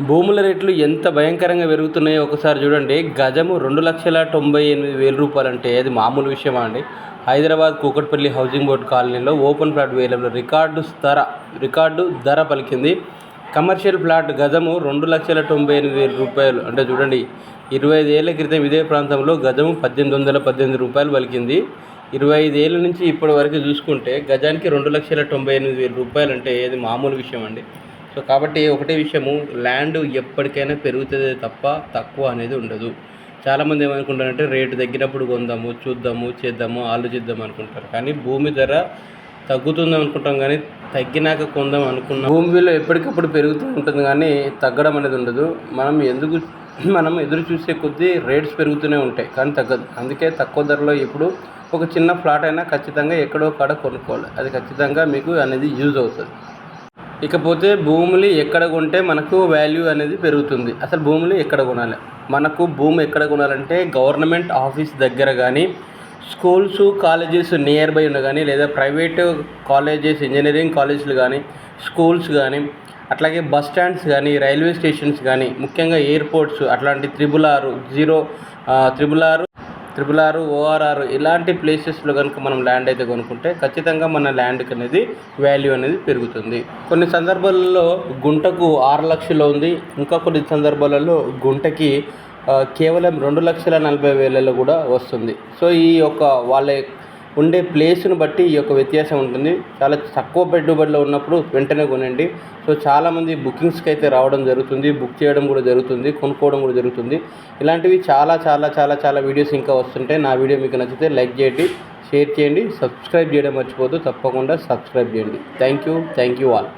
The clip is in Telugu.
భూముల రేట్లు ఎంత భయంకరంగా పెరుగుతున్నాయో ఒకసారి చూడండి. గజము 2,98,000 రూపాయలు అంటే అది మామూలు విషయమా అండి? హైదరాబాద్ కూకట్పల్లి హౌసింగ్ బోర్డు కాలనీలో ఓపెన్ ప్లాట్ వేలంలో రికార్డు ధర పలికింది. కమర్షియల్ ప్లాట్ గజము 2,98,000 రూపాయలు అంటే చూడండి, 25 ఏళ్ల క్రితం ఇదే ప్రాంతంలో గజము 1,818 రూపాయలు పలికింది. 25 ఏళ్ళ నుంచి ఇప్పటి వరకు చూసుకుంటే గజానికి 2,98,000 రూపాయలు అంటే అది మామూలు విషయం అండి. సో కాబట్టి ఒకటే విషయము, ల్యాండ్ ఎప్పటికైనా పెరుగుతుంది తప్ప తక్కువ అనేది ఉండదు. చాలామంది ఏమనుకుంటారంటే రేటు తగ్గినప్పుడు కొందాము, చూద్దాము, చేద్దాము, ఆలోచిద్దాం అనుకుంటారు. కానీ భూమి ధర తగ్గుతుంది అనుకుంటాం, కానీ తగ్గినాక కొందాం అనుకున్నాం. భూమి విలువ ఎప్పటికప్పుడు పెరుగుతూ ఉంటుంది కానీ తగ్గడం అనేది ఉండదు. మనం ఎదురు చూసే కొద్దీ రేట్స్ పెరుగుతూనే ఉంటాయి కానీ తగ్గదు. అందుకే తక్కువ ధరలో ఇప్పుడు ఒక చిన్న ఫ్లాట్ అయినా ఖచ్చితంగా ఎక్కడో కాడ కొనుక్కోవాలి. అది ఖచ్చితంగా మీకు అనేది యూజ్ అవుతుంది. ఇకపోతే భూములు ఎక్కడ కొంటే మనకు వాల్యూ అనేది పెరుగుతుంది. అసలు భూములు ఎక్కడ కొనాలి? మనకు భూమి ఎక్కడ కొనాలంటే గవర్నమెంట్ ఆఫీస్ దగ్గర కానీ, స్కూల్స్ కాలేజెస్ నియర్ బై ఉన్న కానీ, లేదా ప్రైవేట్ కాలేజెస్ ఇంజనీరింగ్ కాలేజీలు కానీ, స్కూల్స్ కానీ, అట్లాగే బస్ స్టాండ్స్ కానీ, రైల్వే స్టేషన్స్ కానీ, ముఖ్యంగా ఎయిర్పోర్ట్స్ అట్లాంటి 666 ORR ఇలాంటి ప్లేసెస్లో కనుక మనం ల్యాండ్ అయితే కొనుక్కుంటే ఖచ్చితంగా మన ల్యాండ్కి అనేది వాల్యూ అనేది పెరుగుతుంది. కొన్ని సందర్భాలలో గుంటకు 6 లక్షలు ఉంది, ఇంకా కొన్ని సందర్భాలలో గుంటకి కేవలం 2,40,000 కూడా వస్తుంది. సో ఈ యొక్క వాళ్ళ ఉండే ప్లేస్ను బట్టి ఈ యొక్క వ్యత్యాసం ఉంటుంది. చాలా తక్కువ పెట్టుబడిలో ఉన్నప్పుడు వెంటనే కొనండి. సో చాలామంది బుకింగ్స్కి అయితే రావడం జరుగుతుంది, బుక్ చేయడం కూడా జరుగుతుంది, కొనుక్కోవడం కూడా జరుగుతుంది. ఇలాంటివి చాలా వీడియోస్ ఇంకా వస్తుంటాయి. నా వీడియో మీకు నచ్చితే లైక్ చేయండి, షేర్ చేయండి, సబ్స్క్రైబ్ చేయడం మర్చిపోవద్దు. తప్పకుండా సబ్స్క్రైబ్ చేయండి. Thank you all.